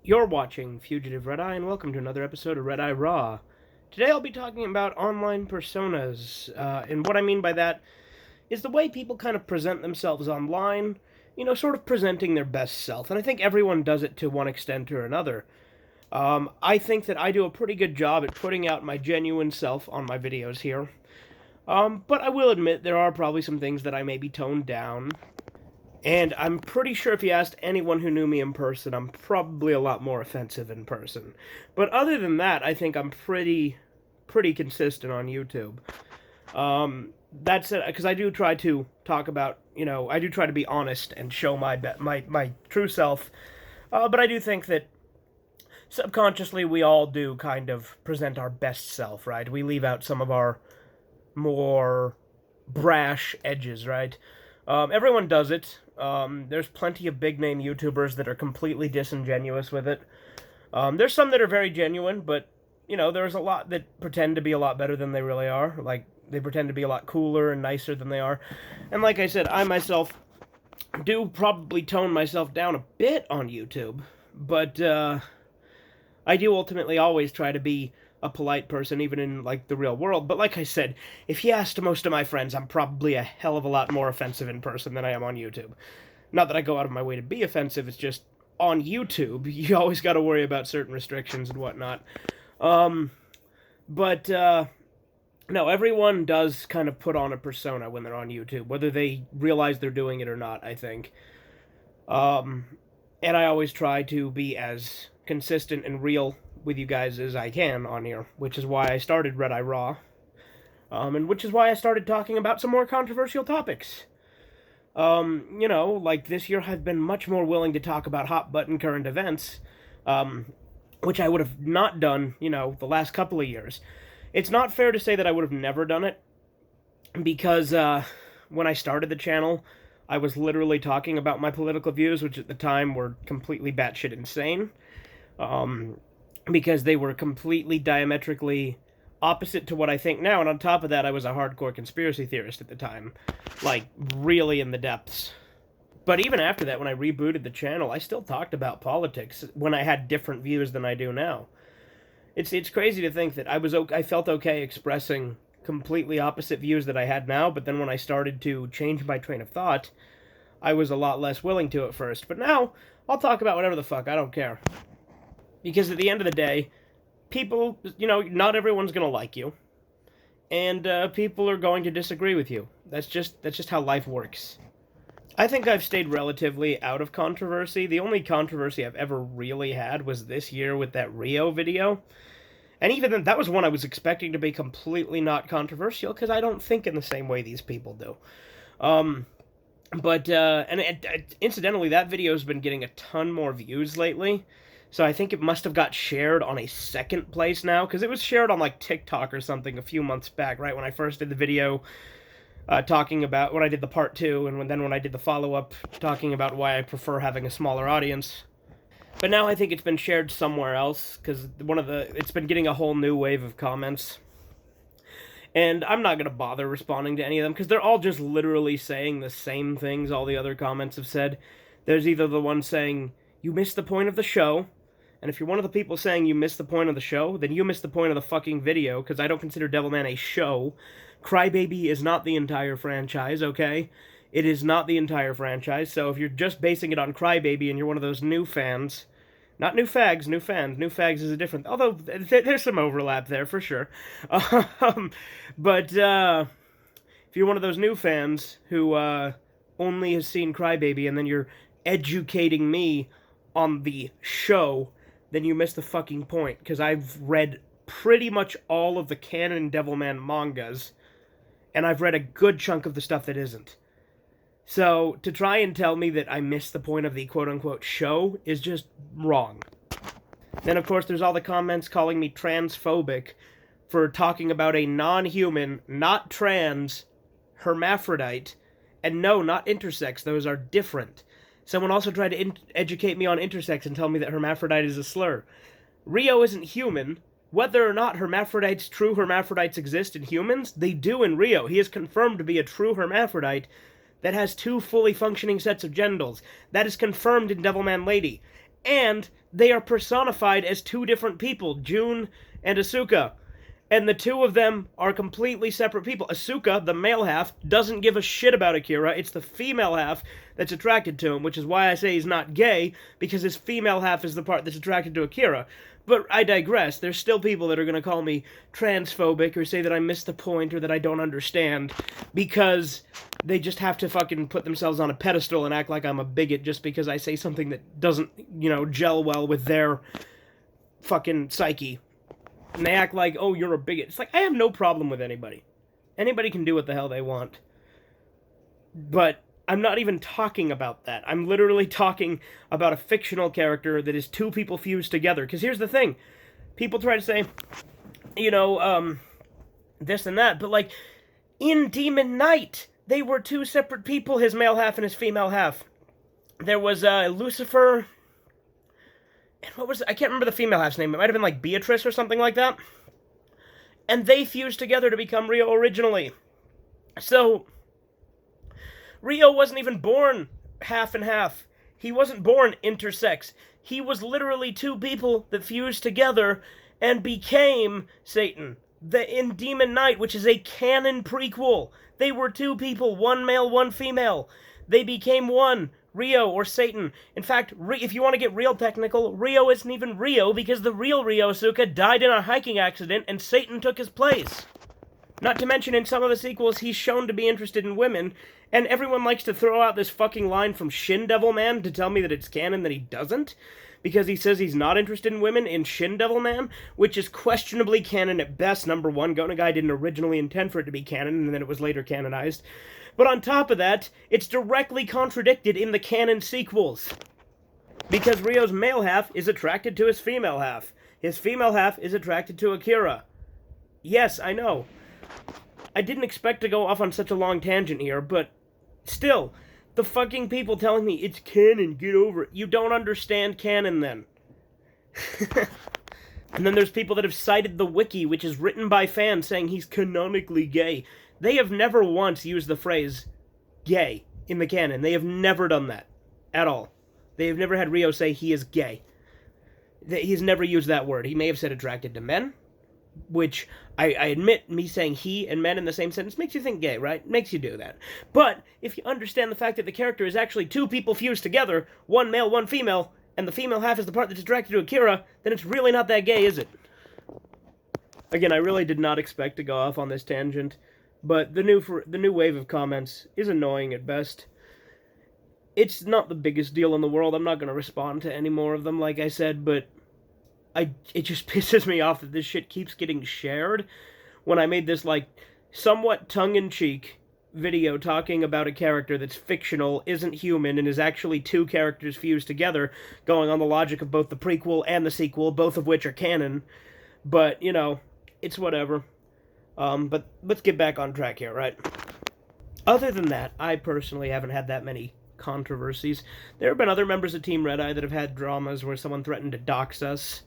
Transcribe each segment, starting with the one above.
You're watching Fugitive Redeye, and welcome to another episode of Redeye Raw. Today I'll be talking about online personas, and what I mean by that is the way people kind of present themselves online, sort of presenting their best self, and I think everyone does it to one extent or another. I think that I do a pretty good job at putting out my genuine self on my videos here, but I will admit there are probably some things that I maybe toned down. And I'm pretty sure if you asked anyone who knew me in person, I'm probably a lot more offensive in person. But other than that, I think I'm pretty consistent on YouTube. That's it, because I do try to talk about, I do try to be honest and show my true self. But I do think that subconsciously we all do kind of present our best self, right? We leave out some of our more brash edges, right? Everyone does it. There's plenty of big name YouTubers that are completely disingenuous with it. There's some that are very genuine, but there's a lot that pretend to be a lot better than they really are. Like, they pretend to be a lot cooler and nicer than they are. And like I said, I myself do probably tone myself down a bit on YouTube, but I do ultimately always try to be a polite person, even in, like, the real world. But like I said, if you asked most of my friends, I'm probably a hell of a lot more offensive in person than I am on YouTube. Not that I go out of my way to be offensive, it's just on YouTube, you always got to worry about certain restrictions and whatnot. But no, everyone does kind of put on a persona when they're on YouTube, whether they realize they're doing it or not, I think. And I always try to be as consistent and real with you guys as I can on here, which is why I started Redeye Raw, and which is why I started talking about some more controversial topics. Like this year I've been much more willing to talk about hot-button current events, which I would have not done, the last couple of years. It's not fair to say that I would have never done it, because when I started the channel, I was literally talking about my political views, which at the time were completely batshit insane. Because they were completely diametrically opposite to what I think now, and on top of that, I was a hardcore conspiracy theorist at the time. Like, really in the depths. But even after that, when I rebooted the channel, I still talked about politics when I had different views than I do now. It's crazy to think that I felt okay expressing completely opposite views that I had now, but then when I started to change my train of thought, I was a lot less willing to at first. But now, I'll talk about whatever the fuck, I don't care. Because at the end of the day, people, not everyone's going to like you. And people are going to disagree with you. That's just how life works. I think I've stayed relatively out of controversy. The only controversy I've ever really had was this year with that Rio video. And even then, that was one I was expecting to be completely not controversial, because I don't think in the same way these people do. Incidentally, that video's been getting a ton more views lately. So I think it must have got shared on a second place now, because it was shared on, like, TikTok or something a few months back, right, when I first did the video talking about, when I did the part 2, and then when I did the follow-up talking about why I prefer having a smaller audience. But now I think it's been shared somewhere else, because it's been getting a whole new wave of comments. And I'm not going to bother responding to any of them, because they're all just literally saying the same things all the other comments have said. There's either the one saying, "You missed the point of the show," and if you're one of the people saying you missed the point of the show, then you missed the point of the fucking video, because I don't consider Devilman a show. Crybaby is not the entire franchise, okay? It is not the entire franchise, so if you're just basing it on Crybaby and you're one of those new fans, not new fags, new fans, new fags is a different, although there's some overlap there, for sure. But if you're one of those new fans who only has seen Crybaby and then you're educating me on the show, then you missed the fucking point, because I've read pretty much all of the canon Devilman mangas, and I've read a good chunk of the stuff that isn't. So, to try and tell me that I missed the point of the quote-unquote show is just wrong. Then, of course, there's all the comments calling me transphobic for talking about a non-human, not trans, hermaphrodite, and no, not intersex, those are different. Someone also tried to educate me on intersex and tell me that hermaphrodite is a slur. Rio isn't human. Whether or not true hermaphrodites exist in humans, they do in Rio. He is confirmed to be a true hermaphrodite that has 2 fully functioning sets of genitals. That is confirmed in Devilman Lady. and they are personified as two different people, June and Asuka. And the two of them are completely separate people. Asuka, the male half, doesn't give a shit about Akira. It's the female half that's attracted to him, which is why I say he's not gay, because his female half is the part that's attracted to Akira. But I digress. There's still people that are going to call me transphobic or say that I missed the point or that I don't understand, because they just have to fucking put themselves on a pedestal and act like I'm a bigot just because I say something that doesn't, gel well with their fucking psyche. And they act like, oh, you're a bigot. It's like, I have no problem with anybody. Anybody can do what the hell they want. But I'm not even talking about that. I'm literally talking about a fictional character that is two people fused together. Because here's the thing. People try to say, this and that. But, like, in Demon Knight, they were two separate people, his male half and his female half. There was Lucifer... And what was it? I can't remember the female half's name. It might have been like Beatrice or something like that. And they fused together to become Rio originally. So, Rio wasn't even born half and half. He wasn't born intersex. He was literally two people that fused together and became Satan. In Demon Knight, which is a canon prequel, they were two people, one male, one female. They became one. Rio, or Satan. In fact, if you want to get real technical, Rio isn't even Rio because the real Ryosuke died in a hiking accident and Satan took his place. Not to mention, in some of the sequels, he's shown to be interested in women, and everyone likes to throw out this fucking line from Shin Devil Man to tell me that it's canon that he doesn't, because he says he's not interested in women in Shin Devil Man, which is questionably canon at best. Number one, Go Nagai didn't originally intend for it to be canon, and then it was later canonized. But on top of that, it's directly contradicted in the canon sequels. Because Ryo's male half is attracted to his female half. His female half is attracted to Akira. Yes, I know. I didn't expect to go off on such a long tangent here, but still, the fucking people telling me it's canon, get over it. You don't understand canon then. And then there's people that have cited the wiki, which is written by fans saying he's canonically gay. They have never once used the phrase gay in the canon. They have never done that. At all. They have never had Rio say he is gay. He's never used that word. He may have said attracted to men, which I admit, me saying he and men in the same sentence makes you think gay, right? Makes you do that. But if you understand the fact that the character is actually two people fused together, one male, one female, and the female half is the part that's attracted to Akira, then it's really not that gay, is it? Again, I really did not expect to go off on this tangent. But the new wave of comments is annoying at best. It's not the biggest deal in the world. I'm not going to respond to any more of them, like I said, but it just pisses me off that this shit keeps getting shared. When I made this, like, somewhat tongue-in-cheek video talking about a character that's fictional, isn't human, and is actually two characters fused together, going on the logic of both the prequel and the sequel, both of which are canon. But, it's whatever. But let's get back on track here, right? Other than that, I personally haven't had that many controversies. There have been other members of Team Redeye that have had dramas where someone threatened to dox us.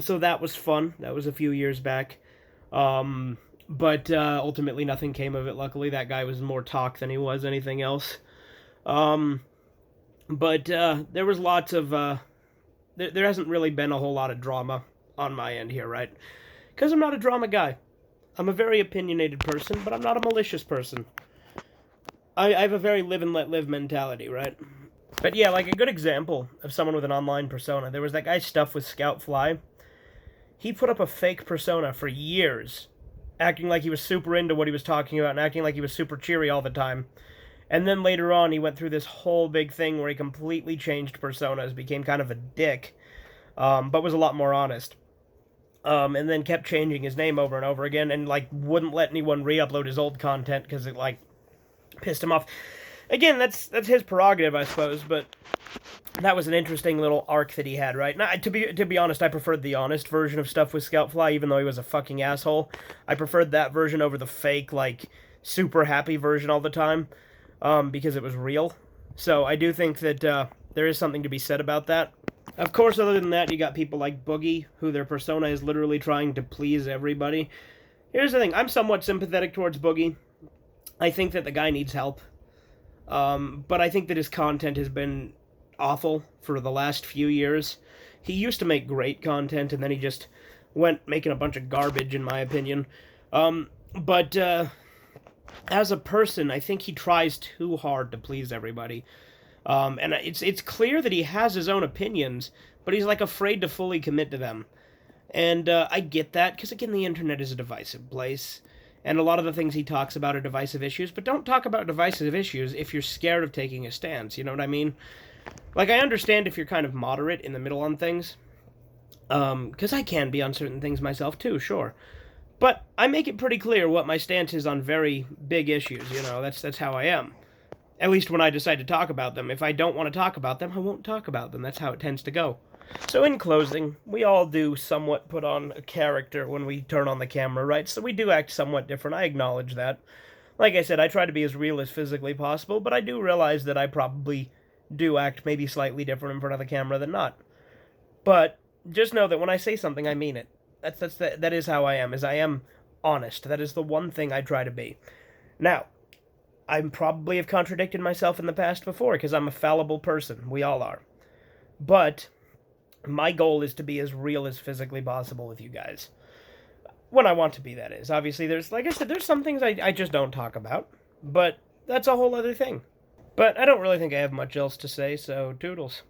So that was fun. That was a few years back. But ultimately nothing came of it, luckily. That guy was more talk than he was anything else. But there was lots of... there hasn't really been a whole lot of drama on my end here, right? Because I'm not a drama guy. I'm a very opinionated person, but I'm not a malicious person. I have a very live and let live mentality, right? But yeah, like a good example of someone with an online persona, there was that guy Stuff with Scoutfly. He put up a fake persona for years, acting like he was super into what he was talking about and acting like he was super cheery all the time. And then later on, he went through this whole big thing where he completely changed personas, became kind of a dick, but was a lot more honest. And then kept changing his name over and over again, and, like, wouldn't let anyone re-upload his old content, because it, like, pissed him off. Again, that's his prerogative, I suppose, but that was an interesting little arc that he had, right? Now, to be honest, I preferred the honest version of Stuff with Scoutfly, even though he was a fucking asshole. I preferred that version over the fake, like, super happy version all the time, because it was real. So, I do think that, there is something to be said about that. Of course, other than that, you got people like Boogie, who their persona is literally trying to please everybody. Here's the thing, I'm somewhat sympathetic towards Boogie. I think that the guy needs help. But I think that his content has been awful for the last few years. He used to make great content, and then he just went making a bunch of garbage, in my opinion. But as a person, I think he tries too hard to please everybody. And it's clear that he has his own opinions, but he's like afraid to fully commit to them. And I get that, because again, the internet is a divisive place. And a lot of the things he talks about are divisive issues, but don't talk about divisive issues if you're scared of taking a stance, you know what I mean? Like, I understand if you're kind of moderate in the middle on things, because I can be on certain things myself too, sure. But I make it pretty clear what my stance is on very big issues, you know, that's how I am. At least when I decide to talk about them. If I don't want to talk about them, I won't talk about them. That's how it tends to go. So in closing, we all do somewhat put on a character when we turn on the camera, right? So we do act somewhat different. I acknowledge that. Like I said, I try to be as real as physically possible, but I do realize that I probably do act maybe slightly different in front of the camera than not. But just know that when I say something, I mean it. That is how I am, is I am honest. That is the one thing I try to be. Now, I probably have contradicted myself in the past before, because I'm a fallible person. We all are. But my goal is to be as real as physically possible with you guys. When I want to be, that is. Obviously, like I said, there's some things I just don't talk about. But that's a whole other thing. But I don't really think I have much else to say, so toodles.